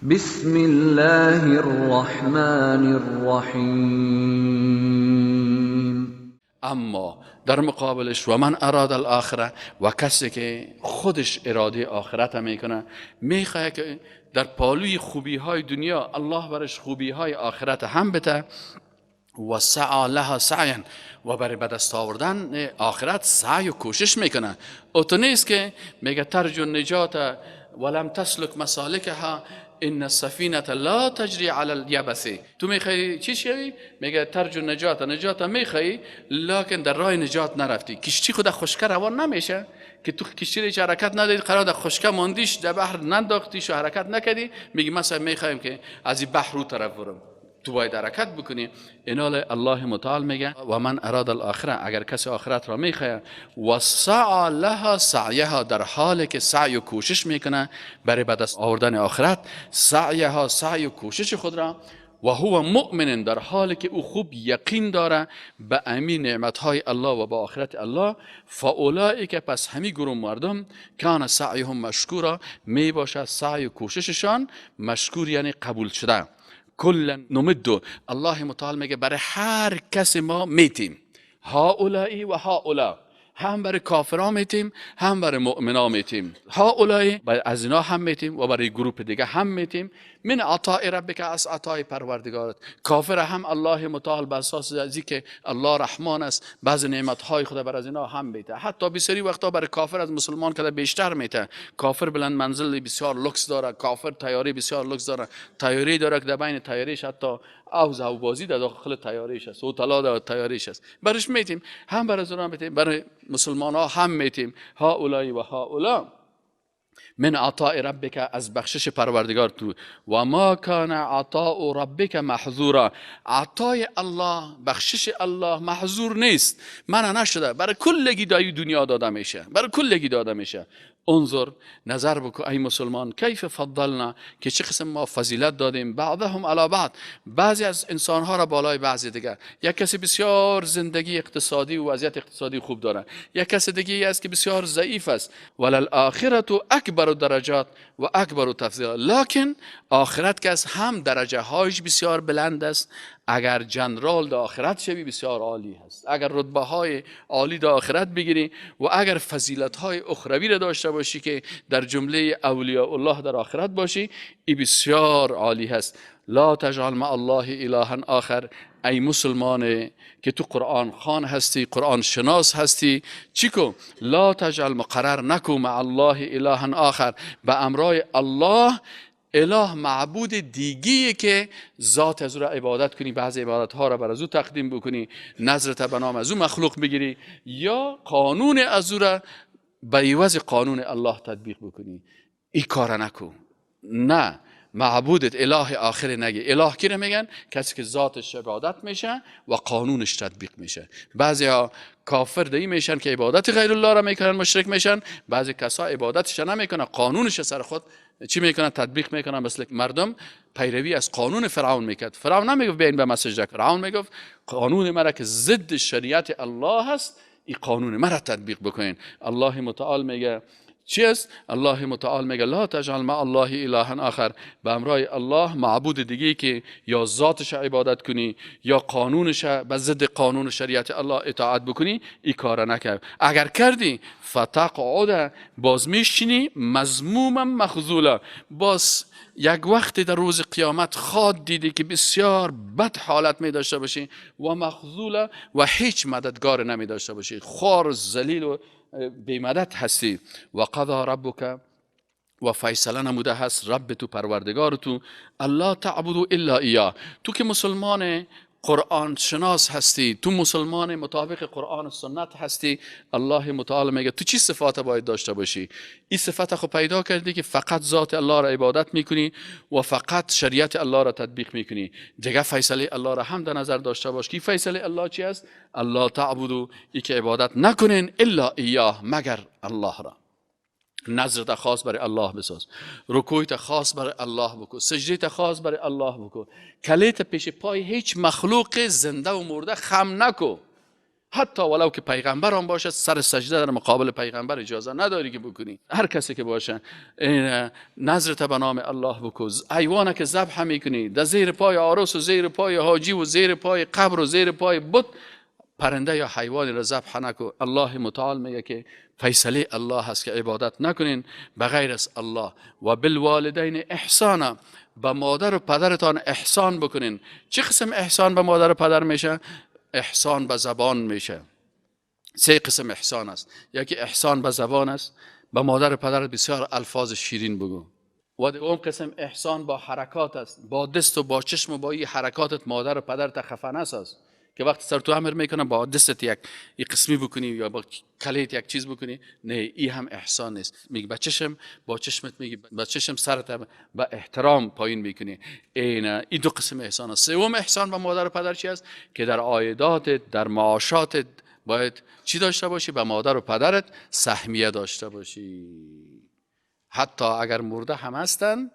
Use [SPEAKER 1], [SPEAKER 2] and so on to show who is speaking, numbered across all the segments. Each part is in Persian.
[SPEAKER 1] بسم الله الرحمن الرحیم.
[SPEAKER 2] اما در مقابلش و من اراد الاخره، و کسی که خودش اراده آخرت میکنه، میخواه که در پالوی خوبی های دنیا الله برش خوبی های آخرت هم بده، و سعی لها سعیا، و برای به دست آوردن آخرت سعی و کوشش میکنه. او تو نیست که میگه ترجو نجات ولم تسلک مسالکها ان السفینه لا تجری علی الیبس. تو میخوای چی شوی؟ میگه ترجو نجات میخوای لکن در راه نجات نرفتی. کشتی خود خشکه روان نمیشه که تو کشتی هیچ حرکت نداری، قرار در خشکه ماندیش، در بحر ننداختیش و حرکت نکردی، میگی مثلا میخوایم که از این بحر رو طرف برم. تو باید حرکت بکنی. اینال الله متعال میگه و من اراد الاخره، اگر کسی آخرت را میخواه، و سعی لها سعیها، در حالی که سعی و کوشش میکنه برای به دست آوردن آخرت، سعیها سعی و کوشش خود را، و هو مؤمن، در حالی که او خوب یقین داره به امی نعمتهای الله و به آخرت الله، فاولئک، پس همی گروه مردم، کان سعیهم مشکورا، می باشد سعی و کوشششان مشکور، یعنی قبول شده. کلا نمدو، الله متعال میگه برای هر کس ما میتیم، هؤلاء و هؤلاء، هم برای کافران میتیم هم برای مؤمنان میتیم. هؤلاء از اینا هم میتیم و برای گروه دیگه هم میتیم. من عطاء ربک، از عطای پروردگارت. کافر هم الله متعال بر اساس ازی که الله رحمان است، بعض نعمت های خدا بر از اینا هم میده. حتی بسیاری وقتا برای کافر از مسلمان کده بیشتر میده. کافر بلند منزل بسیار لوکس داره، کافر تیاری بسیار لوکس داره، تیاری داره که در بین تیاریش حتی اوز او بازی در داخل تیاریش است، هتل در تیاریش است. برش میتیم، هم برای زنان میتیم، برای مسلمان ها هم میتیم. هؤلاء و هؤلاء من عطاء ربک، از بخشش پروردگار تو. و ما کان عطاء ربک محظورا، عطای الله، بخشش الله محظور نیست، منع نشده، برای کلگی دای دنیا داده میشه، برای کلگی داده میشه. انظر، نظر بکن ای مسلمان، کیف فضلنا، که چه قسم ما فضیلت دادیم، بعضهم علی بعض، بعضی از انسان ها را بالای بعضی دیگر. یک کسی بسیار زندگی اقتصادی و وضعیت اقتصادی خوب داره، یک کسی دیگه است که بسیار ضعیف است. وللآخرة اکبر درجات و اکبر تفضیلا، لکن آخرت که هم درجه هایش بسیار بلند است. اگر جنرال در آخرت شوی بسیار عالی هست، اگر رتبه های عالی در آخرت بگیری و اگر فضیلت های اخروی را داشته باشی که در جمله اولیاء الله در آخرت باشی، این بسیار عالی هست. لا تجعل مع الله الها آخر، ای مسلمان که تو قرآن خوان هستی، قرآن شناس هستی، چی کو؟ لا تجعل، مقرر نکو، مع الله الها آخر، به امرای الله اله، معبود دیگی که ذات از او را عبادت کنی، بعضی عبادت ها را بر از او تقدیم بکنی، نظرت به نام از او مخلوق بگیری، یا قانون از او را به عوض قانون الله تطبیق بکنی. این کار نکو. نه، معبودت اله آخر نگی. اله کی رو میگن؟ کسی که ذاتش عبادت میشه و قانونش تطبیق میشه. بعضی ها کافر دی میشن که عبادت غیر الله را میکنن، مشرک میشن. بعضی کسا عبادتش نمیکنن، قانونش سر خود چی میکنن؟ تطبیق میکنن. مثل مردم پیروی از قانون فرعون میکرد. فرعون نمیگفت بیاین به من سجده کنید، فرعون میگفت قانون مرا که ضد شریعت الله هست، این قانون مرا تطبیق بکنین. الله متعال میگه چی است؟ الله متعال میگه لا تجعل مع الله الها آخر، به امرای الله معبود دیگه که یا ذاتش عبادت کنی یا قانونش به ضد قانون شریعت الله اطاعت بکنی، این کار نکرد. اگر کردی فتقعد، باز میشینی مذموما مخذولا، باز یک وقت در روز قیامت خواد دیدی که بسیار بد حالت می داشته باشی و مخذولا، و هیچ مددگار نمی داشته باشی، خوار ذلیل و بیمدد هستی. و قضا ربک، و فیصله نموده هست رب تو، پروردگار تو، الله تعبدو الا ایاه. تو که مسلمان قرآن شناس هستی، تو مسلمان مطابق قرآن و سنت هستی، الله متعال میگه تو چی صفات باید داشته باشی؟ این صفت خو پیدا کردی که فقط ذات الله را عبادت میکنی و فقط شریعت الله را تطبیق میکنی. دیگه فیصله الله را هم در نظر داشته باش که فیصله الله چی است؟ الله تعبدو، ای که عبادت نکنین الا ایاه، مگر الله را. نظرت خاص برای الله بساز، رکوعت خاص برای الله بکن، سجدت خاص برای الله بکن، کلیت پیش پای هیچ مخلوق زنده و مرده خم نکو. حتی ولو که پیغمبر هم باشه سر سجده در مقابل پیغمبر اجازه نداری که بکنی. هر کسی که باشه نظرت به نام الله بکو. حیوانه که ذبح میکنی در زیر پای عروس و زیر پای حاجی و زیر پای قبر و زیر پای بت، پرنده یا حیوانی را ذبح نکو. الله متعال میگه که فیصله الله هست که عبادت نکنین بغیر از الله. و بالوالدین احسانا، به مادر و پدرتان احسان بکنین. چه قسم احسان به مادر و پدر میشه؟ احسان به زبان میشه. سه قسم احسان است. یکی احسان به زبان است، به مادر و پدر بسیار الفاظ شیرین بگو. و دوم قسم احسان با حرکات است، با دست و با چشم و با این حرکاتت مادر و پدر خفه نساز. که وقتی سر تو امر میکنه با دستت یک قسمی بکنی یا با کلیت یک چیز بکنی، نه، این هم احسان نیست. میگه با چشم، با چشمت میگی، با چشم سرت با احترام پایین میکنی. این دو قسم احسان است. سوم احسان به مادر و پدر چی است؟ که در عایداتت، در معاشاتت باید چی داشته باشی؟ به مادر و پدرت سهمیه داشته باشی. حتی اگر مرده هم هستن،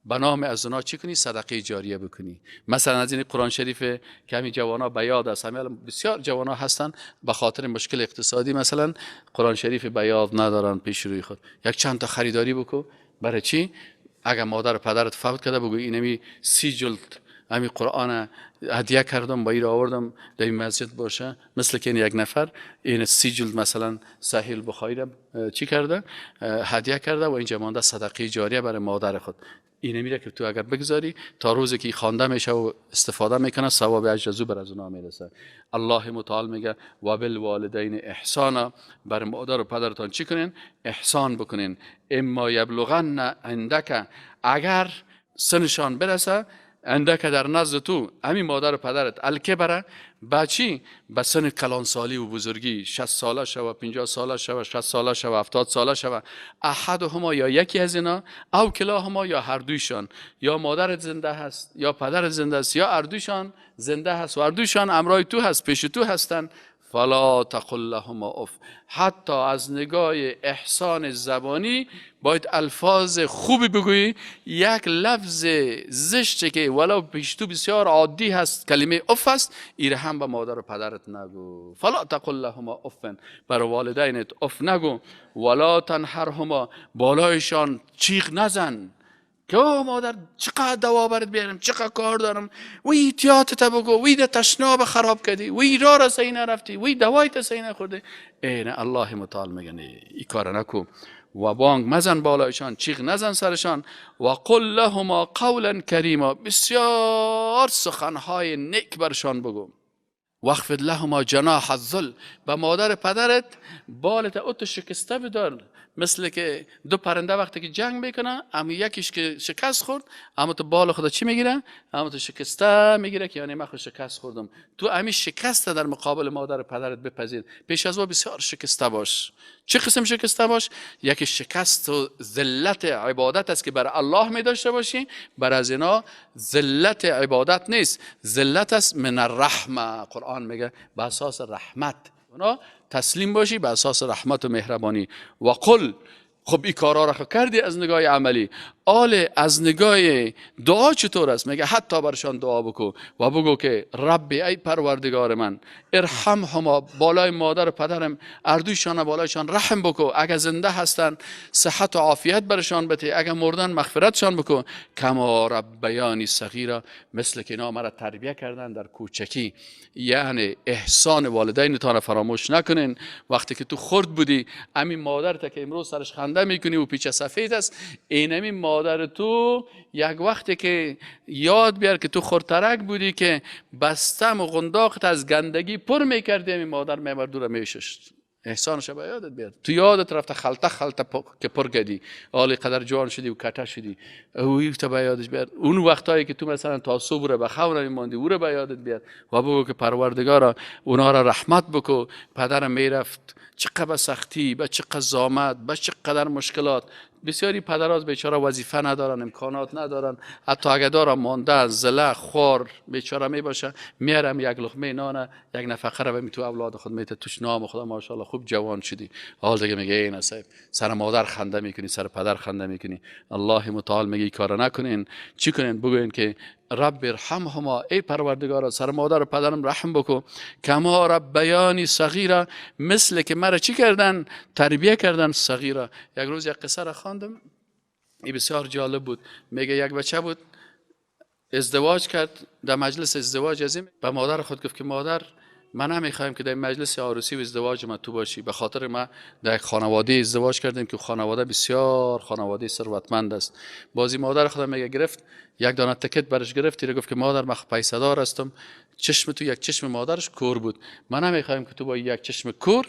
[SPEAKER 2] به نام از اونا چی کنی؟ صدقه جاریه بکنی. مثلا از این قرآن شریف که همین جوانا به یاد است، همین بسیار جوانا هستن به خاطر مشکل اقتصادی مثلا قرآن شریف به یاد ندارن پیش روی خود، یک چند تا خریداری بکو. برای چی؟ اگر مادر و پدرت فوت کرده بگو اینمی 30 جلد همین قرآن هدیه کردم با این آوردم در این مسجد باشه، مثل که یک نفر این 30 جلد مثلا صحیح البخاری را چی کرده؟ هدیه کرده و اینجا مانده صدقه جاریه برای مادر خود. اینه میره که تو اگر بگذاری تا روزی که خوانده میشه و استفاده میکنه ثواب اجرزو بر از اونها میرسه. الله متعال میگه و بالوالدین احسانا، بر مادر و پدرتان چی کنین؟ احسان بکنین. اما یبلغن عندک، اگر سنشان برسه، عندک در نزد تو همین مادر و پدرت، الکبره، بچی به سن کلانسالی و بزرگی، 60 ساله شوه، 50 ساله شوه، 60 ساله شوه، 70 ساله شوه، احدهما، یا یکی از اینا، او کلاهما، یا هر دویشان، یا مادرت زنده هست یا پدرت زنده است یا هر دویشان زنده هست و هر دویشان امرای تو هست، پیش تو هستن، فلا تقل لهما اف. حتی از نگاه احسان زبانی باید الفاظ خوبی بگویی. یک لفظ زشته که ولو پیش تو بسیار عادی هست، کلمه اف است، ایره هم به مادر و پدرت نگو. فلا تقل لهما افن، بر والدینت اف نگو. ولا تنهرهما، بالایشان چیغ نزن که او مادر چقدر دوا برات بیارم، چقدر کار دارم، وی تیاتت بگو، وی ده تشناب خراب کردی، وی را صحیح نرفتی، وی دوایت صحیح نخورده. این الله متعال میگه این کار نکو. و بانگ مزن بالایشان، چیغ نزن سرشان. و قل لهما قولا کریما، بسیار سخنهای نیک برشان بگو. واخفض لهما جناح الذل، به مادر پدرت بالت اوت شکسته بدار. مثل که دو پرنده وقتی که جنگ میکنه، اما یکیش که شکست خورد، اما تو بال خدا چی میگیره؟ اما تو شکسته میگیره که یعنی من خود شکست خوردم. تو امی شکست در مقابل مادر پدرت بپذیر. پیش از او بسیار شکسته باش. چه قسم شکسته باش؟ یکی شکست و ذلت عبادت است که بر الله می داشته باشی. بر از اینا ذلت عبادت نیست، ذلت است من الرحمه. قرآن میگه به اساس رحمت اونا تسلیم باشی، به اساس رحمت و مهربانی. و قل، خب این کارا را کردی از نگاه عملی. از نگاه دعا چطور است؟ میگه حتی برشان دعا بکو و بگو که ربی، ای پروردگار من، ارحمهما، بالای مادر و پدرم اردویشان بالایشان رحم بکو. اگر زنده هستن صحت و عافیت برشان بده، اگر مردن مغفرتشان بکو. کما ربیانی صغیرا، مثل که اینا مرا تربیه کردن در کوچکی. یعنی احسان والدینتان فراموش نکنین. وقتی که تو خرد بودی، همین مادرت که امروز سرش خنده میکنی و پیچ سفید است، این مادر تو یک وقتی که یاد بیار که تو خردترک بودی که بستم و غنداقت از گندگی پر میکردی، این مادر میبرد دور میششت. احسانش به یادت بیاد. تو یادت رفته خلطه که پر کردی، حالی قدر جوان شدی و کته شدی، اوی تو به یادش بیاد. اون وقتایی که تو مثلا تا صبح رو به خور نمیماندی، او رو به یادت بیاد و بگو که پروردگارا اونا را رحمت بکو. پدرم میرفت چقدر سختی، با چقدر زحمت، با چقدر مشکلات. بسیاری پدرها بیچاره وظیفه ندارن، امکانات ندارن، حتی اگه دارن مانده زله خوار بیچاره می باشه، میارم یک لقمه نان، یک نفقه رو به تو اولاد خود میته، توش نام خدا ماشاءالله خوب جوان شدی. حال دیگه میگه ای نصیب، سر مادر خنده میکنی، سر پدر خنده میکنی. الله متعال میگه این کارو نکنین. چی کنین؟ بگوین که رب ارحمهما، ای پروردگارا سر مادر و پدرم رحم بکن، کما ربیانی صغیرا، مثل که مرا چی کردن؟ تربیه کردن صغیرا. یک روز یک قصه را خواندم، این بسیار جالب بود. میگه یک بچه بود ازدواج کرد، در مجلس ازدواج ازیم به مادر خود گفت که مادر من نمیخوایم که در مجلس عروسی و ازدواج ما تو باشی، به خاطر ما در یک خانواده ازدواج کردیم که خانواده بسیار خانواده ثروتمند است. بازی مادر خودم میگه گرفت یک دانه تکت برش گرفت، تیره گفت که مادر من پیسه دار هستم. چشم تو یک چشم مادرش کور بود، من نمیخوایم که تو با یک چشم کور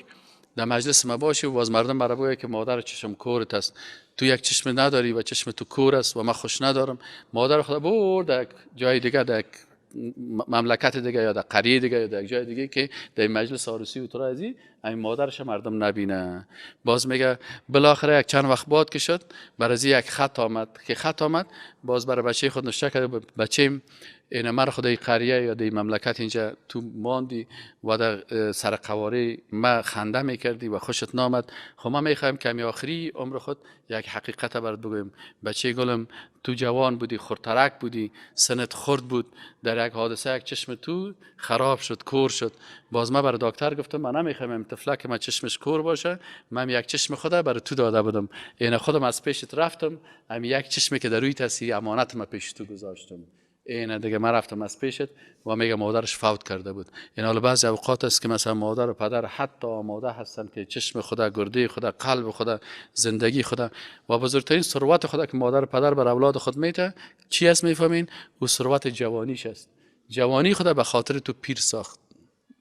[SPEAKER 2] در مجلس ما باشی و باز مردم برای بگه که مادر چشم کورت است، تو یک چشم نداری و چشم تو کور است و من خوش ندارم. مادر خدا برد در جای دیگه، در مملکت دیگه یا در قریه دیگه یا در جای دیگه که در مجلس عروسی و تو ازی این مادرش مردم نبینه. باز میگه بالاخره یک چند وقت بعد که شد برای یک خط آمد، که خط آمد باز برای بچه خود نوشته کرده بچه‌م این مر خدای قریه یا دی مملکت اینجا تو ماندی و در سر قواره ما خنده میکردی و خوشت نامد. خب ما میخوایم کمی آخری عمر خود یک حقیقت برات بگویم. بچه گلم تو جوان بودی، خردترک بودی، سنت خرد بود، در یک حادثه یک چشم تو خراب شد، کور شد. باز ما برای دکتر گفتم من نمیخوایم این طفلک ما چشمش کور باشه، من یک چشم خدا برای تو داده بودم، این خودم از پیشت رفتم، هم یک چشمی که در روی تصی امانت ما پیش تو گذاشتم، این دیگه من رفتم از پیشت. و میگه مادرش فوت کرده بود. این حالا بعضی اوقات است که مثلا مادر و پدر حتی آماده هستن که چشم خدا، گرده خدا، قلب خدا، زندگی خدا و بزرگترین ثروت خدا که مادر و پدر بر اولاد خود میته چی است میفهمین؟ او ثروت جوانیش است. جوانی خدا به خاطر تو پیر ساخت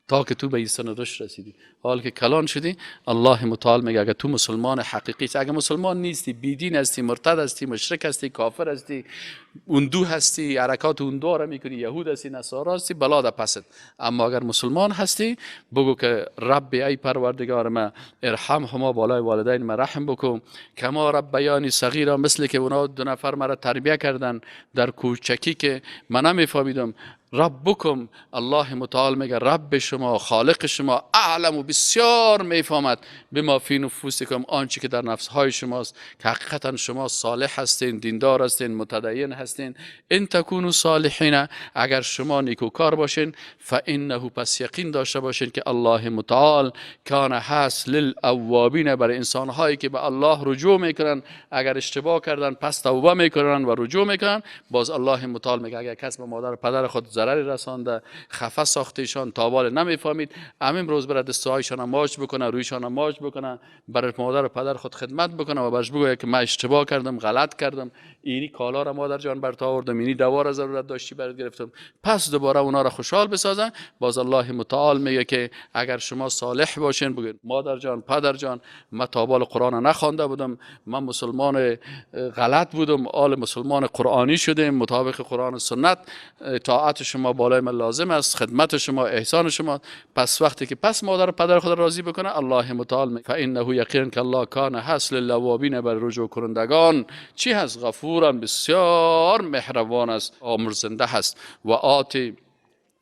[SPEAKER 2] تا که تو به این سن رشد رسیدی. حال که کلان شدی الله متعال میگه اگه تو مسلمان حقیقی است، اگه مسلمان نیستی، بیدین هستی، مرتد هستی، مشرک هستی، کافر هستی، اندو هستی، حرکات اندو را میکنی، یهود هستی، نصارا هستی، بلا در پست. اما اگر مسلمان هستی بگو که رب ای پروردگار ما ارحمهما، بالای والدین ما رحم بکن، کما ربیانی صغیرا، مثل که اونا دو نفر مرا تربیه کردن در کوچکی که من نمیفهمیدم. ربکم، الله متعال میگه رب شما، خالق شما، اعلم و بسیار میفهمد بما فی نفوسکم، آنچه که در نفسهای شماست، که حقیقتا شما صالح هستین، دیندار هستین، متدین هستین. ان تکونوا صالحین، اگر شما نیکوکار باشین، فانه، پس یقین داشته باشین که الله متعال کان هست للاوابین، برای انسانهایی که به الله رجوع میکنن، اگر اشتباه کردن پس توبه میکنن و رجوع میکنن. باز الله متعال میگه اگر کس به مادر و پدر خود ضرری رسانده، خفه ساختیشان، تابال نمیفهمید، همین روز برای دستهایشان ماچ بکنه، رویشان ماچ بکنه، برای مادر و پدر خود خدمت بکنه و برش بگوید که من اشتباه کردم، غلط کردم، اینی کالا را مادر جان برات آوردم، اینی دوا را ضرورت داشتی برات گرفتم، پس دوباره اونا را خوشحال بسازن. باز الله متعال میگه که اگر شما صالح باشین بگید مادر جان، پدر جان، من تابال قرآن نخوانده بودم، من مسلمان غلط بودم، آل مسلمان قرآنی شدیم، مطابق قرآن و سنت طاعت شما بالای من لازم است، خدمت شما، احسان شما. پس وقتی که پس مادر و پدر خود راضی بکنه، الله متعال میگه فانه یقینا که الله کان هست للاوابین، بر رجوع کنندگان چی هست؟ غفورا، بسیار مهربان است، آمرزنده هست. و آتی،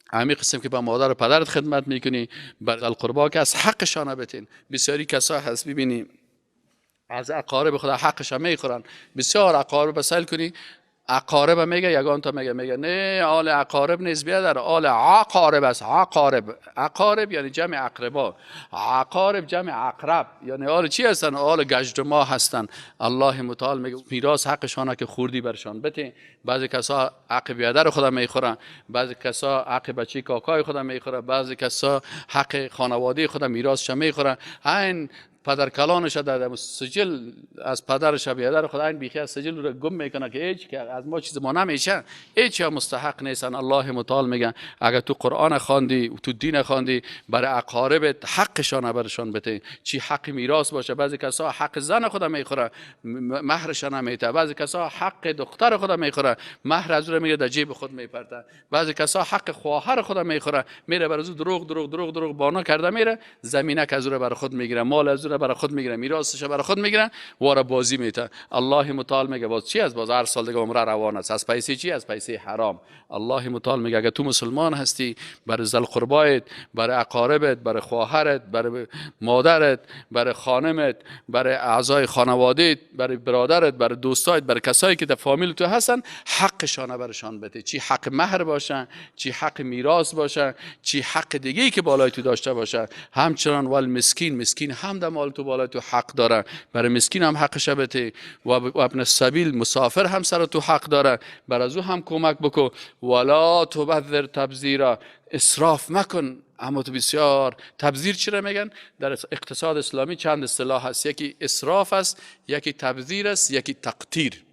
[SPEAKER 2] همین قسم که با مادر و پدرت خدمت میکنی، بر القربا که از حقشان بتین. بسیاری کسا هست ببینی از اقارب خدا حقش هم میخورن، بسیار اقارب بسل کنی، اقارب میگه یگان تا میگه نه آل اقارب نیست، بیا در آل عقارب است. عقارب یعنی جمع اقربا، عقارب جمع اقرب، یعنی آل چی هستن؟ آل گژدما هستن. الله متعال میگه میراث حقشانه که خوردی برشان بده. بعضی کسا حق بیادر خدا میخورن، بعضی کسا حق بچه کاکای خدا میخورن، بعضی کسا حق خانواده خدا میراثش میخورن. این پدر کلانش در سجل از پدرش بیادر خدا این بیخی از سجل رو گم میکنه که هیچ که از ما چیز ما نمیشه، هیچ مستحق نیستن. الله متعال میگن اگر تو قرآن خواندی و تو دین خواندی، برای اقاربت حقشان برشان بده. چی حق میراث باشه. بعضی کسا حق زن خدا میخوره، مهرش نمیده. بعضی کسا حق دختر خدا میخوره، مهر از رو میگه در جیب خود میپرده. بعضی کسا حق خواهر خدا میخوره، میره برای دروغ بانا کرده، میره زمینه که از رو بر خود میگیره، مال از رو را برای خود میگیرن، میراثش برای خود میگیرن، وارا بازی میته. الله متعال میگه باز چی است؟ باز هر سال دیگه عمره روان است. از پیسه چی؟ از پیسه حرام. الله متعال میگه اگر تو مسلمان هستی، برای ذل قربایت، برای اقاربت، برای خواهرت، برای مادرت، برای خانمت، برای اعضای خانوادهت، برای برادرت، برای دوستایت، برای کسایی که در فامیل تو هستن، حقشان برشان بده. چی حق مهر باشه، چی حق میراث باشه، چی حق دیگه که بالای تو داشته باشه. همچنان ول مسکین هم در مال تو بالای تو حق داره، برای مسکین هم حقش بده. و ابن السبیل مسافر هم سر تو حق داره، بر از او هم کمک بکو. ولا تبذر تبذیرا، اسراف مکن. اما تو بسیار تبذیر چی را میگن؟ در اقتصاد اسلامی چند اصطلاح هست، یکی اسراف است، یکی تبذیر است، یکی تقتیر.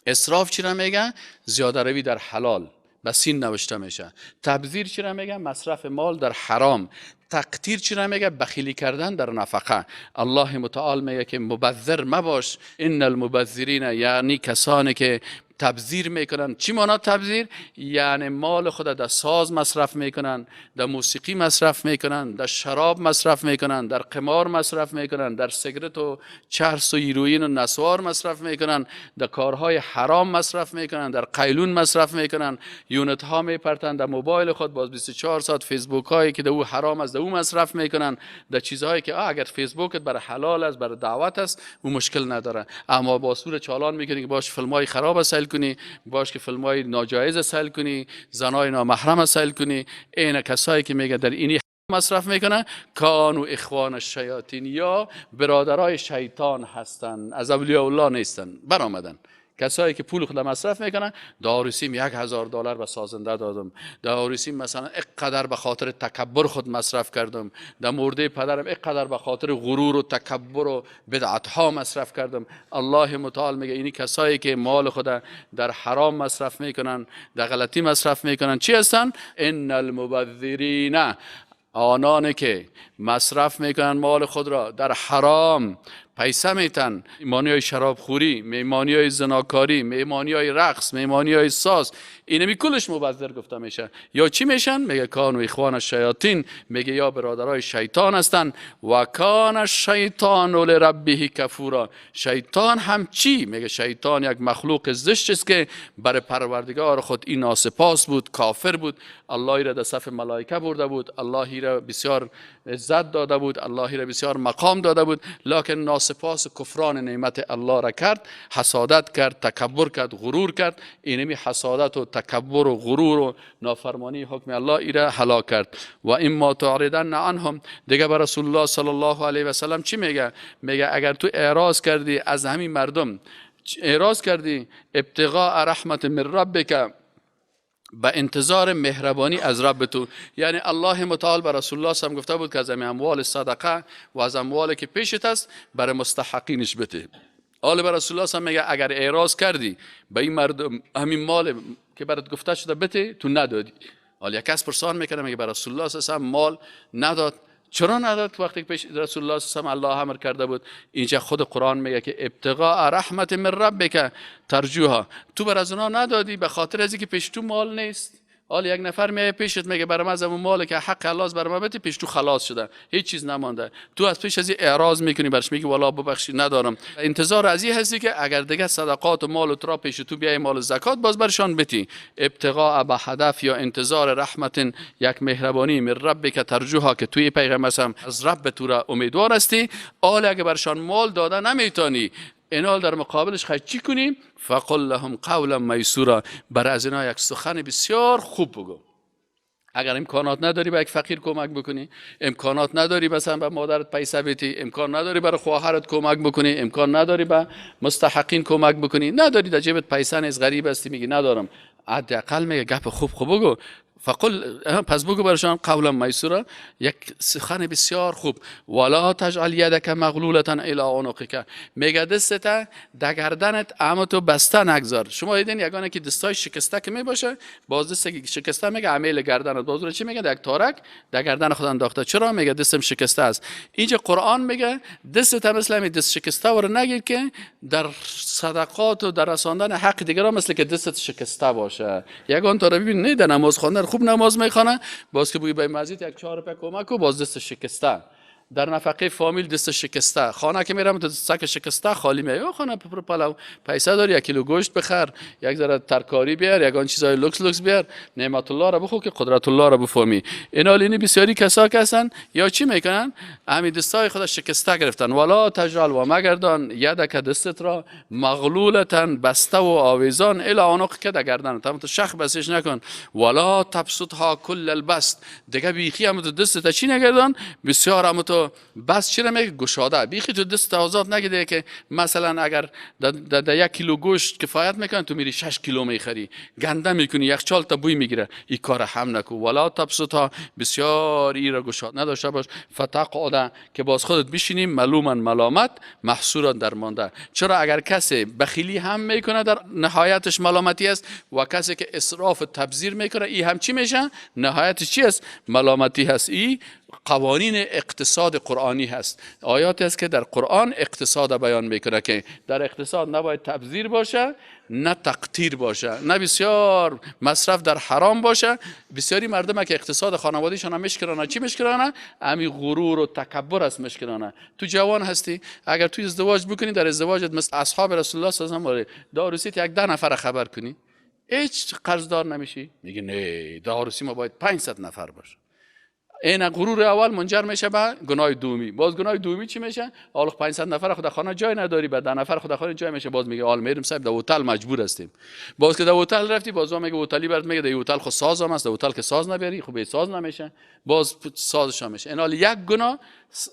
[SPEAKER 2] اسراف چی را میگن؟ زیاده روی در حلال، به سین نوشته میشه. تبذیر چی را میگن؟ مصرف مال در حرام. تقتیر چی را میگه؟ بخیلی کردن در نفقه. الله متعال میگه که مبذر مباش. ان المبذرین، یعنی کسانی که تبذیر میکنن. چی معنی تبذیر؟ یعنی مال خود در ساز مصرف میکنن، در موسیقی مصرف میکنن، در شراب مصرف میکنن، در قمار مصرف میکنن، در سیگرت و چرس و هیروئین و نسوار مصرف میکنن، در کارهای حرام مصرف میکنن، در قیلون مصرف میکنن، یونت ها میپرتن در موبایل خود، باز 24 ساعت فیسبوک هایی که در او حرام است در او مصرف میکنن، در چیزهایی که اگر فیسبوکت برای حلال است، برای دعوت است، او مشکل نداره. اما با صورت چالان میکنی که باش فیلم های خراب سیل کنی، باش که فیلم های ناجایز سیل کنی، زنای نامحرم سیل کنی. این کسایی که میگه در اینی مصرف میکنه کانو اخوان الشیاطین، یا برادرای شیطان هستن، از اولیاء الله نیستن، برآمدن. کسایی که پول خود مصرف میکنن. داروسیم $1000 به سازنده دادم، داروسیم مثلا اینقدر به خاطر تکبر خود مصرف کردم، در مرده پدرم اینقدر به خاطر غرور و تکبر و بدعت ها مصرف کردم. الله متعال میگه اینی کسایی که مال خود در حرام مصرف میکنن، در غلطی مصرف میکنن، چی هستن؟ ان المبذرین، آنانی که مصرف میکنن مال خود را در حرام، پیسه میتن، میمانی های شرابخوری، میمانی های زناکاری، میمانی های رقص، میمانی های ساز، اینمی کلش مبذر گفته میشه. یا چی میشن؟ میگه کانو اخوان الشیاطین، میگه یا برادرای شیطان هستن. و کان الشیطان لربه کفورا، شیطان هم چی؟ میگه شیطان یک مخلوق زشت است که برای پروردگار خود این ناسپاس بود، کافر بود. الله را در صف ملائکه برده بود، الله را بسیار عزت داده بود، الله را بسیار مقام داده بود، لکن ناسپاس کفران نعمت الله را کرد، حسادت کرد، تکبر کرد، غرور کرد. اینمی حسادت و تکبر و غرور و نافرمانی حکم الله ای را هلاک کرد. و اما تعرضن عنهم، دیگه بر رسول الله صلی الله علیه و سلم چی میگه؟ میگه اگر تو اعراض کردی از همین مردم، اعراض کردی ابتغاء رحمت من ربک، به انتظار مهربانی از رب تو، یعنی الله متعال بر رسول الله صلی گفته بود که از اموال صدقه و از اموالی که پیشت است برای مستحقینش بده. حال بر رسول الله صلی میگه اگر اعراض کردی به این مردم همین مال که برات گفته شده بده، تو ندادی. حال یک کس پرسان میکنه میگه بر رسول الله صلی مال نداد، چرا نداد وقتی پیش رسول الله صلی الله امر کرده بود؟ اینجا خود قرآن میگه که ابتغاء رحمت من ربک ترجوها، تو بر از اونا ندادی به خاطر از اینکه پیش تو مال نیست. حالا یک نفر میگه پیشت میگه برام از اون مال که حق الله است برام بده، پیش تو خلاص شده، هیچ چیز نمانده، تو از پیش از این اعراض میکنی، برش میگی والا ببخشید ندارم. انتظار از این هستی که اگر دیگه صدقات و مال تو را پیش تو بیای مال زکات باز برشان بتی. ابتغاء به هدف یا انتظار رحمت، یک مهربانی من ربک ترجوها، که توی پیغمبر از رب تو را امیدوار هستی. حالا اگه برشان مال داده نمیتونی، اینال در مقابلش خواهی چی کنیم؟ فقل لهم قولا میسورا، برای از اینا یک سخن بسیار خوب بگو. اگر امکانات نداری به یک فقیر کمک بکنی، امکانات نداری مثلا به مادرت پیسه بدی، امکان نداری برای خواهرت کمک بکنی، امکان نداری به مستحقین کمک بکنی، نداری در جیبت پیسه نیست، غریب هستی میگی ندارم، حداقل میگه گپ خوب بگو. فقل، پس بگو برشان قولا میسورا، یک سخن بسیار خوب. ولا تجعل یدک مغلولة الی عنقک، میگه دستت در گردنت اما تو بسته نگذار. شما دیدین یگانه که دستای شکسته که میباشه، باز دست شکسته میگه عمیل گردنت، باز چی میگه؟ یک تارک در گردن خود انداخته. چرا؟ میگه دستم شکسته است. اینجا قرآن میگه دستت مثل همین دست شکسته ور نگیر که در صدقات و در رساندن حق دیگران مثل که دستت شکسته باشه. یگان تو رو ببین، نه در نماز خواندن خوب نماز میخونه، باز که بوی به مسجد یک 4 روپیه کمک و باز دست شکسته. در نفقه فامیل دست شکسته، خانه که میرم تو سک شکسته خالی میای، خانه پر پلو پیسه داری، 1 کیلو گوشت بخر، یک ذره ترکاری بیار، یگان چیزای لوکس بیار، نعمت الله را بخو که قدرت الله را بفهمی. اینالینی بسیاری کسا هستن یا چی میکنن؟ همین دستای خود شکسته گرفتن. ولا تجعل و مگردان یدک دستت را مغلولتن بسته و آویزان الی عنق که در گردن تو شخ بسش نکن. ولا تبسطها کل البسط، دیگه بیخی هم تو دستت چی نگردان بسیار هم تو بس چی میگه گشاده، بیخی تو دست آزاد نگیده که مثلا اگر در 1 کیلو گوشت کفایت میکنه تو میری 6 کیلو میخری، گنده میکنی، یخچال تا بوی میگیره، این کار هم نکو. ولا تبسطها، بسیار ای را گشاد نداشته باش. فتقعد، که باز خودت بشینیم ملوما ملامت محصورا درمانده. چرا اگر کسی بخیلی هم میکنه در نهایتش ملامتی است، و کسی که اسراف تبذیر میکنه این هم چی میشه؟ نهایتش چی است؟ ملامتی هست. این قوانین اقتصاد قرآنی هست، آیاتی است که در قرآن اقتصاد بیان میکنه که در اقتصاد نباید تبذیر باشه، نه تقتیر باشه، نه بسیار مصرف در حرام باشه. بسیاری مردم که اقتصاد خانوادهشان هم مشکلانه، چی مشکلانه؟ امی غرور و تکبر است مشکلانه. تو جوان هستی، اگر تو ازدواج بکنی، در ازدواجت مثل اصحاب رسول الله صلی الله علیه و آله داروسیت 1-10 نفر خبر کنی، هیچ قرضدار نمیشی. میگه نه داروسی ما باید 500 نفر باشه. این غرور اول منجر میشه به گناه دومی. باز گناه دومی چی میشه؟ حالا 500 نفر خود خانه جای نداری، بعد 10 نفر خود خانه جای میشه، باز میگه حال میریم صاحب در هتل مجبور هستیم. باز که در هتل رفتی، باز میگه هتلی برات میگه در هتل خود ساز هم است، در هتل که ساز نبری خب ساز نمیشه، باز سازش هم میشه. این حال یک گناه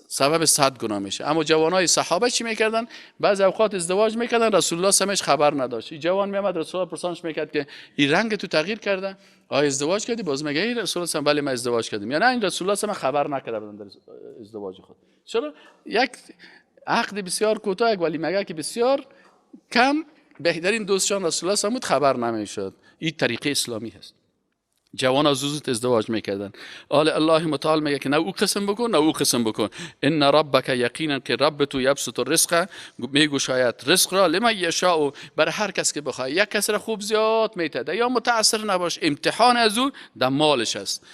[SPEAKER 2] سبب 100 گناه میشه. اما جوانای صحابه چی میکردن؟ بعضی اوقات ازدواج میکردن، رسول الله سمش خبر نداشت. این جوان میامد رسول الله پرسانش میکرد که این رنگ تو تغییر کرده، آیا ازدواج کردی؟ باز میگه ای رسول الله بله من ازدواج کردم. یا نه این رسول الله سم خبر نکرده بودن در ازدواج خود. چرا؟ یک عقد بسیار کوتاه، ولی میگه که بسیار کم بهترین دوستشان رسول الله سم خبر نمیشد. این طریقه اسلامی هست. جوان زود ازدواج میکردن. الله متعال میگه که نه او قسم بکن نه او قسم بکن. ان ربک یقینا که رب تو یبسط الرزق، میگشاید رزق را لمن یشاء، بر هر کس که بخواد. یک کس را خوب زیاد میتده، یا متعسر نباش، امتحان از او در مالش است.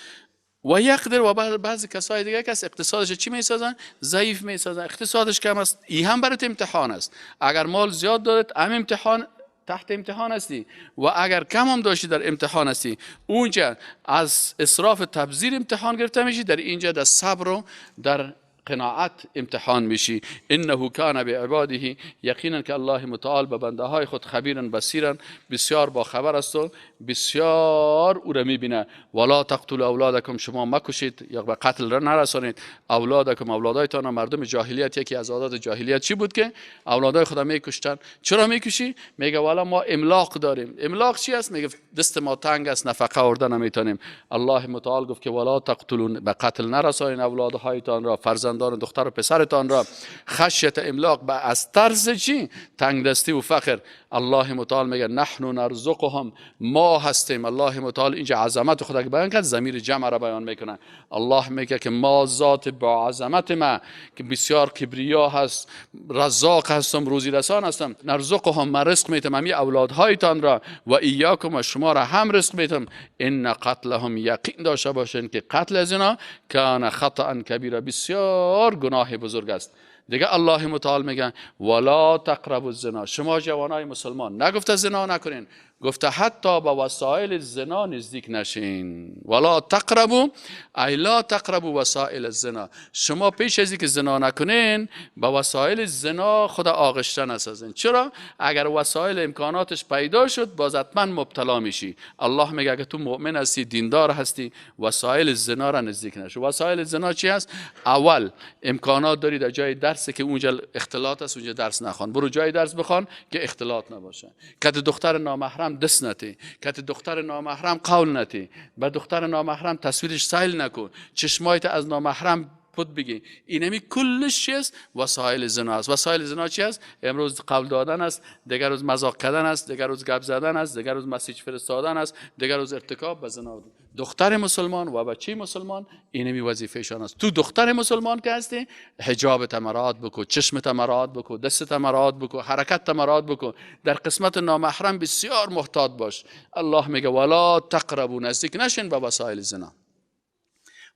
[SPEAKER 2] و یقدر، و بعضی کسای دیگه کس اقتصادش چی میسازن؟ ضعیف میسازن، اقتصادش کم است، این هم برات امتحان است. اگر مال زیاد دارد هم امتحان، تحت امتحان هستی، و اگر کم هم داشتی در امتحان هستی. اونجا از اسراف تبذیر امتحان گرفته میشی، در اینجا در صبر و در قناعت امتحان میشی. انه کان بعباده، یقینا که الله متعال به بنده های خود خبیرا بصیرا، بسیار با خبر است و بسیار او را میبینه. ولا تقتلوا اولادکم، شما مکشید یا به قتل را نرسانید اولادکم، اولادایتان. مردم جاهلیت یکی از عادات جاهلیت چی بود که اولادای خود میکشتن. چرا میکشی؟ میگه والا ما املاق داریم. املاق چی است؟ میگه دست ما تنگ است، نفقه آوردن نمیتونیم. الله متعال گفت که ولا تقتلوا، به قتل نرسانید اولادهایتان را، فرزندان دختر و پسرتان را، خشیت املاق، به از طرز چی؟ تنگ دستی و فقر. الله متعال میگه نحن نرزقهم، ما هستیم. الله متعال اینجا عظمت خدا که بیان کرد، ضمیر جمع را بیان میکنه. الله میگه که ما ذات با عظمت ما که بسیار کبریا هست، رزاق هستم، روزی رسان هستم. نرزقهم، ما رزق میتم همی اولادهایتان را، و ایاکم، و شما را هم رزق میتم. ان قتلهم، یقین داشته باشین که قتل از اینا کان خطأ کبیره، بسیار گناه بزرگ است. دیگه الله متعال میگه ولا تقربوا الزنا، شما جوانای مسلمان نگفته زنا نکنین، گفته حتی با وسایل زنا نزدیک نشین. ولا تقربوا ای لا تقربوا وسایل الزنا، شما پیش از اینکه زنا نکنین با وسایل زنا خود آغشته نسازین. چرا؟ اگر وسایل امکاناتش پیدا شد باز حتما مبتلا میشی. الله میگه اگه تو مؤمن هستی، دیندار هستی، وسایل زنا را نزدیک نشو. وسایل زنا چی است؟ اول امکانات داری در جای درس که اونجا اختلاط است، اونجا درس نخوان، برو جای درس بخوان که اختلاط نباشه. کت دختر نامحرم دست نتی، کت دختر نامحرم قول نتی، به دختر نامحرم تصویرش سایل نکن، چشمایت از نامحرم خود بگی. اینمی کلش چیست؟ وسایل زنا است. وسایل زنا چی است؟ امروز قول دادن است، دیگر روز مذاق کردن است، دیگر روز گپ زدن است، دیگر روز مسیج فرستادن است، دیگر روز ارتکاب به زنا. دختر مسلمان و بچه مسلمان اینمی وظیفه‌شان است. تو دختر مسلمان که هستی، حجابت مراعات بکو، چشمت مراعات بکو، دستت مراعات بکو، حرکت مراعات بکو. در قسمت نامحرم بسیار محتاط باش. الله میگه ولا تقربوا، نزدیک نشین به وسایل زنا.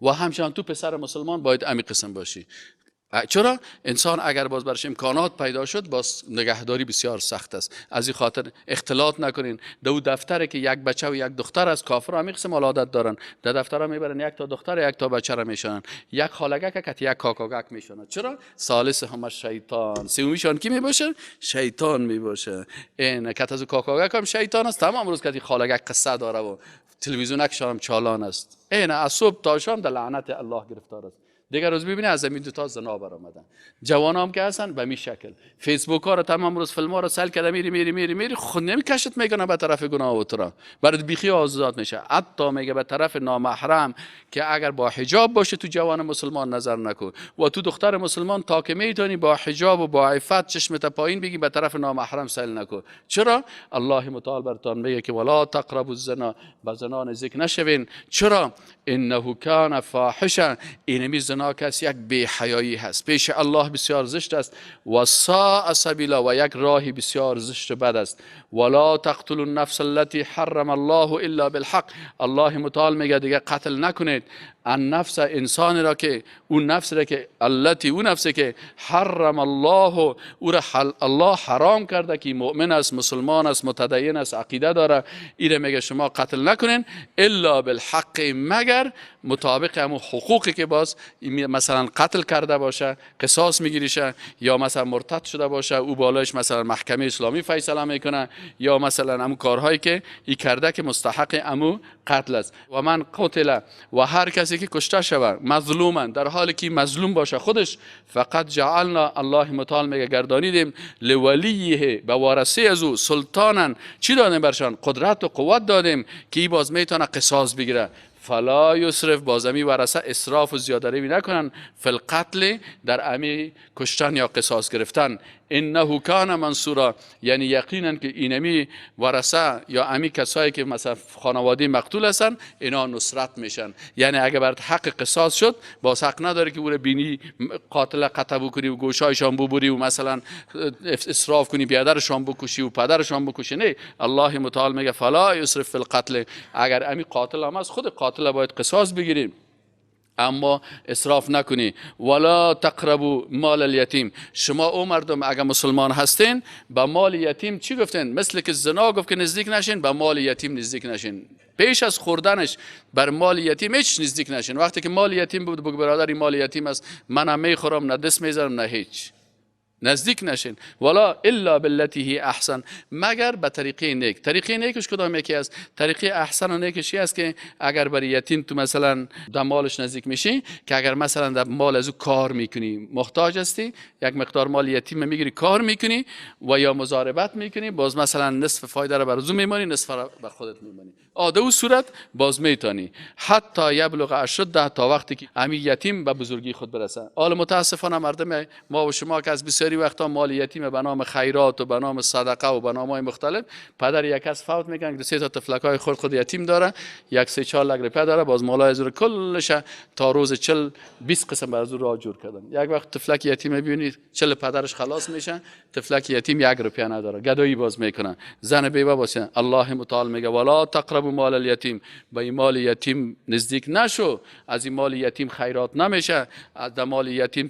[SPEAKER 2] و همچنان تو پسر مسلمان باید امی قسم باشی. چرا انسان اگر باز برش امکانات پیدا شد باز نگهداری بسیار سخت است. از این خاطر اختلاط نکنین. دو دفتره که یک بچه و یک دختر از کافر هم قسم عادت دارن، در دفتر هم میبرن یک تا دختر یک تا بچه را میشونن، یک خالگک که یک کاکاگک میشونن. چرا؟ ثالث هم شیطان، سومیشان کی میباشه؟ شیطان میباشه. این کت از کاکاگک هم شیطان است. تمام روز که خالگک قصه داره و تلویزیونک شام چالان است. این از صبح تا شام در لعنت الله گرفتار است. دیگر روز ببینید از زمین دو تا زنا برآمدن. جوانام که هستن به می شکل فیسبوک ها رو تمام روز فیلم ها رو سل کرده میری خود نمیکشت میکنه به طرف گناه و ترا برات بیخی آزاد میشه. حتی میگه به طرف نامحرم که اگر با حجاب باشه تو جوان مسلمان نظر نکن و تو دختر مسلمان تا که میتونی با حجاب و با عفت چشمت پایین بگی به طرف نامحرم سل نکن. چرا؟ الله متعال براتون میگه که ولا تقربوا الزنا، به زنا نزدیک نشوین. چرا؟ انه کان فاحشا، اینمی زنا کس یک بی حیایی هست، پیش الله بسیار زشت است. و ساء سبیلا، و یک راهی بسیار زشت و بد است. ولا تقتلوا النفس التي حرم الله الا بالحق، الله متعال میگه دیگه قتل نکنید ان نفس انسان را که اون نفس را که التي اون نفسی که حرم الله او را الله حرام کرده که مؤمن است، مسلمان است، متدین است، عقیده داره، این میگه شما قتل نکنین الا بالحق، مگر مطابق همون حقوقی که باز مثلا قتل کرده باشه قصاص میگیریشه، یا مثلا مرتد شده باشه او بالایش مثلا محکمه اسلامی فیصله میکنه، یا مثلا همون کارهایی که ای کرده که مستحق امو قتل است. و من قتل، و هر کسی که کشته شود مظلوما در حالی که مظلوم باشه خودش، فقط جعلنا، الله متعال میگه گردانیدیم لولیه، به وارثه از او، سلطانا، چی دادیم برشان؟ قدرت و قوت دادیم که ای باز میتونه قصاص بگیره. فلا یسرف، باز امی ورثه اسراف و زیاده‌روی نکنن، فی القتل، در امی کشتن یا قصاص گرفتن. انه کان منصورا، یعنی یقینا که اینمی ورثه یا امی کسایی که مثلا خانواده مقتول هستن اینا نصرت میشن. یعنی اگه برات حق قصاص شد باز حق نداره که او بینی قاتل قتل بکنی و گوشایشان ببری و مثلا اسراف کنی، بیادرشان بکشی و پدرشان بکشی. نه، الله متعال میگه فلا یسرف فی القتل، اگر امی قاتل هم از خود قاتل باید قصاص بگیریم اما اسراف نکنی. ولا تقربوا مال الیتیم، شما او مردم اگر مسلمان هستین به مال یتیم چی گفتین؟ مثل که زنا گفت که نزدیک نشین، به مال یتیم نزدیک نشین. پیش از خوردنش بر مال یتیم هیچ نزدیک نشین. وقتی که مال یتیم بود بگو برادر این مال یتیم است، من هم میخورم، نه دست میذارم نه هیچ، نزدیک نشین. ولا الا بالتي هي احسن، مگر به طریقه نیک. طریقه نیکش کدام یکی است؟ طریقه احسن و نیکش است که اگر برای یتیم تو مثلا در مالش نزدیک میشی، که اگر مثلا در مال از او کار میکنی، محتاج هستی، یک مقدار مال یتیم میگیری کار میکنی و یا مضاربت میکنی، باز مثلا نصف فایده رو بر او میمانی، نصف رو بر خودت میمانی. در اون صورت باز میتونی حتی یبلغ اشده، تا وقتی که امی یتیم به بزرگی خود برسه. حال متاسفانه مردم ما و شما که از بسیاری وقتا مال یتیم به نام خیرات و به نام صدقه و به نام‌های مختلف، پدر یک کس فوت میکنه که سه تا طفلکای خود یتیم داره، یک 3-4 لک روپیه داره، باز مالای از کلش تا روز 40-20 قسم بر از راه جور کردن. یک وقت طفلک یتیم ببینید 40 پدرش خلاص میشه، طفلک یتیم 1 روپیه نداره، گدایی باز میکنه، زن بیوه باشه. الله متعال میگه ولا تقربوا مال الیتیم، به مال یتیم نزدیک نشو، از این مال یتیم خیرات نمیشه، از مال یتیم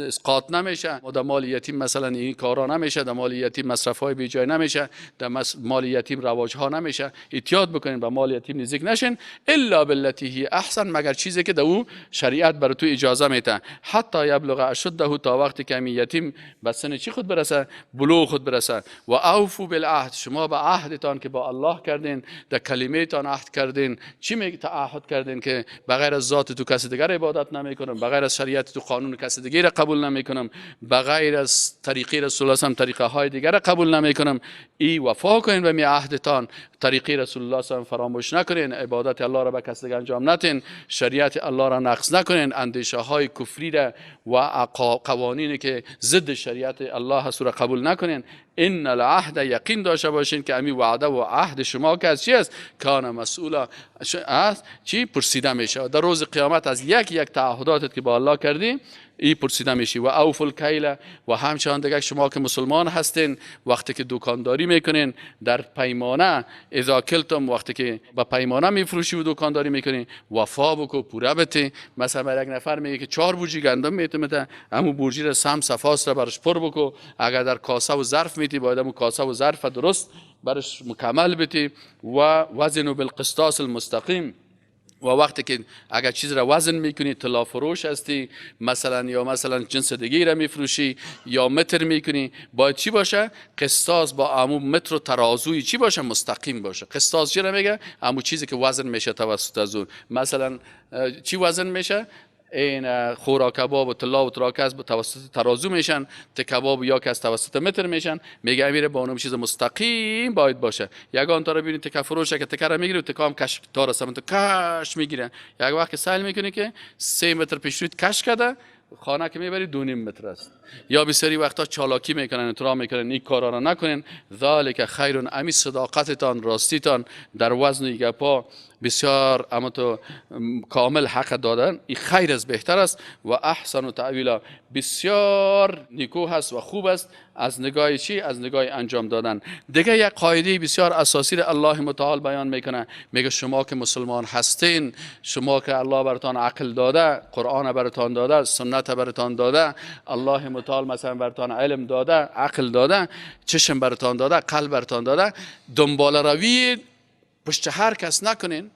[SPEAKER 2] اسقاط نمیشه، و در مال یتیم مثلا این کارا نمیشه، در مال یتیم مصرف های بی جای نمیشه، در مال یتیم رواج ها نمیشه. احتیاط بکنین به مال یتیم نزدیک نشین الا بالتي هي احسن، مگر چیزی که در او شریعت بر تو اجازه میده. حتی یبلغ اشده، تا وقتی که این یتیم به سن چی خود برسه؟ بلوغ خود برسه. و اوفوا بالعهد، شما به عهدتان که با الله کردین، در کلمه‌تان عهد کردین. چی میگه تعهد کردین؟ که بغیر از ذات تو کسی دیگر عبادت نمیکنم، بغیر از شریعت تو قانون کسی دیگر قبول نمیکنم، بغیر از طریقه رسول الله طریقه های دیگر قبول نمیکنم. ای وفا کنین به می عهدتان، طریقه رسول الله فراموش نکنین، عبادت الله را به کسی دیگر انجام ندین، شریعت الله را نقض نکنین، اندیشه های کفری را و قوانینی که ضد شریعت الله هست را قبول نکنین. ان العهد یقین داشته باشین که امی وعده و عهد شما که از چی است؟ کان مسئولا، از چی پرسیده میشه در روز قیامت. از یک تعهداتت که با الله کردی ای پرسیده میشی. و اوف الکیل، و همچنان دیگه شما که مسلمان هستین وقتی که دکانداری میکنین در پیمانه، اذا کلتم وقتی که با پیمانه میفروشی و دکانداری میکنین، وفا بکو، پوره بتی. مثلا یک نفر میگه که 4 بوجی گندم میتونه، همون بوجی را سم صفاست را برش پر بکو. اگر در کاسه و ظرف میتی باید همون کاسه و ظرف درست برش مکمل بتی. و وزن بالقسطاس المستقیم، و وقتی که اگر چیز را وزن میکنی، طلا فروش هستی مثلا، یا مثلا جنس دیگه را میفروشی یا متر میکنی، باید چی باشه؟ قسطاس با عمو متر و ترازوی چی باشه؟ مستقیم باشه. قسطاس چی را میگه؟ عمو چیزی که وزن میشه توسط از اون. مثلا چی وزن میشه؟ این خورا کباب و طلا و تراکز توسط ترازو میشن، کباب یا که از توسط متر میشن. میگه امیر با اونم چیز مستقیم باید باشه. یگان تا رو ببینید تکه فروشه که تکه رو میگیره و تکام کش تا رسم تو کش میگیره. یک وقت سیل میکنی که 3 متر پیش روید کش کرده، خانه که میبری 2.5 متر است. یا بسیاری وقتا چالاکی میکنن، اطراع میکنن، این کارا را نکنین. ذالک خیرون، امی صداقتتان، راستیتان در وزن یک پا بسیار اما تو کامل حق دادن، این خیر از بهتر است. و احسن و تعویلا، بسیار نیکو هست و خوب است از نگاه چی؟ از نگاه انجام دادن. دیگه یک قاعده بسیار اساسی را الله متعال بیان میکنه. میگه شما که مسلمان هستین، شما که الله براتان عقل داده، قرآن براتان داده، سنت براتان داده، الله متعال مثلا براتان علم داده، عقل داده، چشم براتان داده، قلب براتان داده، دنبال روی پشت هر کس نکنین.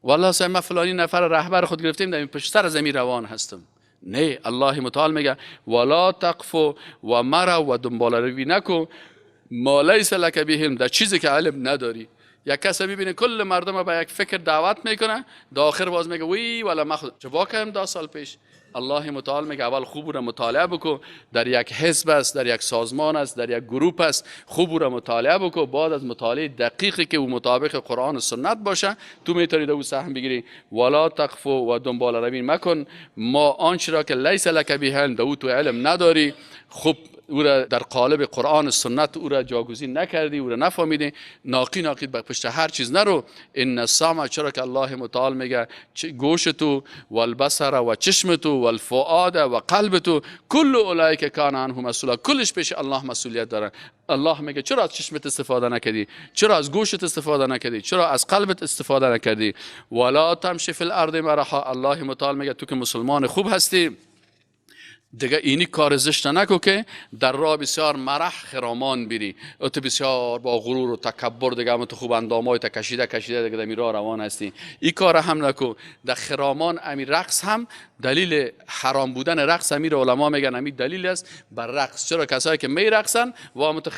[SPEAKER 2] والله سه ما فلانی نفر رهبر خود گرفتیم در پشت سر زمین روان هستم. نه، الله متعال میگه ولا تقف و مرا و دنبال روی نکو ما لیس لک بهم، در چیزی که علم نداری. یک کس میبینه کل مردم به یک فکر دعوت میکنه، در آخر باز میگه وی ولا ما خود چه واقعا 10 سال پیش. الله متعال میگه اول خوب رو مطالعه بکو، در یک حزب است، در یک سازمان است، در یک گروپ است، خوب رو مطالعه بکو. بعد از مطالعه دقیقی که او مطابق قرآن و سنت باشه، تو میتونی دو سهم بگیری. ولا تقف و دنبال روی مکن ما آنچه را که لیس لک به دو تو علم نداری. خوب او را در قالب قرآن و سنت او را جاگزین نکردی، او را نفهمیدی، ناقی به پشت هر چیز نرو. ان السمع، چرا که الله متعال میگه گوش تو و البصر و چشم تو و الفؤاد و قلب تو کل اولئک کان عنه مسئولا، کلش پیش الله مسئولیت داره. الله میگه چرا از چشمت استفاده نکردی؟ چرا از گوشت استفاده نکردی؟ چرا از قلبت استفاده نکردی؟ ولا تمشی فی الارض مرحا، الله متعال میگه تو که مسلمان خوب هستی دیگه اینی کار زشت نکو که در راه بسیار مرح خرامان بری، تو بسیار با غرور و تکبر دیگه هم تو خوب اندامای تا کشیده دیگه در راه روان هستی. این کار هم نکو. در خرامان امی رقص هم دلیل حرام بودن رقص امیر علما میگن امی دلیل است بر رقص. چرا کسایی که میرقصن و هم تو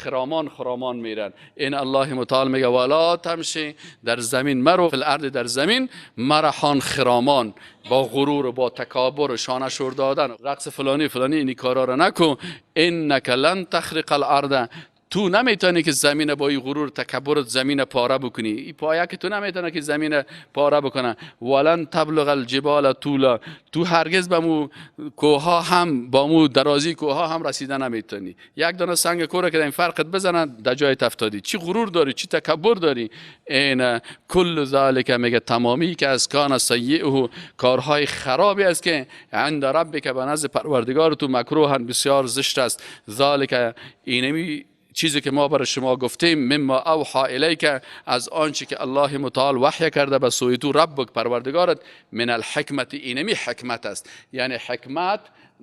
[SPEAKER 2] خرامان میرن. این الله متعال میگه ولا تمشی در زمین مرو فی الارض، در زمین مرحان خرامان، با غرور و با تکابر و شانه شور دادن، رقص فلانی اینی کارا را نکن. انک لن تخرق الارض، تو نمیتونی که زمین با این غرور تکبرت زمین پاره بکنی. این پایه که تو نمیتونی که زمین پاره بکنه. ولن تبلغ الجبال طولا، تو هرگز به مو کوها هم با مو درازی کوها هم رسیدن نمیتونی. یک دانه سنگ کوره که این فرقت بزنه در جای افتادی. چی غرور داری، چی تکبر داری. این کل ذالک میگه تمامی که از کان سیئه، کارهای خرابی است که عند ربک به نزد پروردگار تو مکروهن، بسیار زشت است. ذالک اینمی چیزی که ما برای شما گفتیم، مما اوحا الیک، از آنچه که الله متعال وحی کرده به سوی تو ربک پروردگارت، من الحکمت، اینمی حکمت است. یعنی حکمت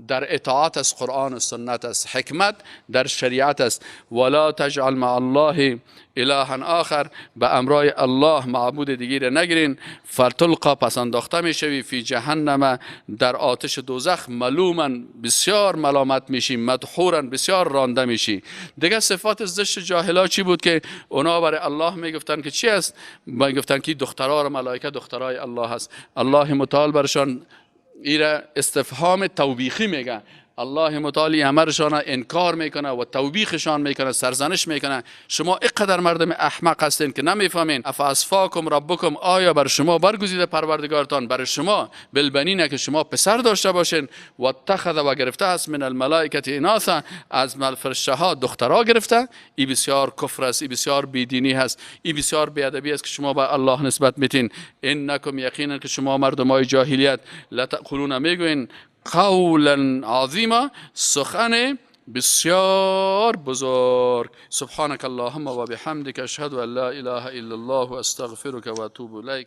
[SPEAKER 2] در اطاعت از قرآن و سنت است، حکمت در شریعت است. ولا تجعل مع الله الها آخر، به امرای الله معبود دیگر نگیرین. فتلقا، پس انداخته میشوی، فی جهنم، در آتش دوزخ، ملوما، بسیار ملامت میشی، مدحورا، بسیار رانده میشی. دیگه صفات زشت جاهلا چی بود که اونا برای الله میگفتن که چی است؟ میگفتن که دخترها ملائکه دخترای الله هست. الله متعال برشان ایره استفهام توبیخی میگه. الله متعالی امرشان انکار میکنه و توبیخشان میکنه، سرزنش میکنه. شما اینقدر مردم احمق هستین که نمیفهمین. افاصفاکم ربکم، آیا بر شما برگزیده پروردگارتان بر شما بالبنین که شما پسر داشته باشین، و اتخذ و گرفته است من الملائکه اناثا، از فرشته ها دخترها گرفته. این بسیار کفر است، این بسیار بیدینی هست، این بسیار بیادبی است که شما به الله نسبت میتین. انکم یقینا که شما مردمای جاهلیت لتقولون میگوین قولا عظیما، سخن بسیار بزرگ. سبحانك اللهم و بحمدك اشهد ان لا اله الا الله و استغفرك و اتوب الیک.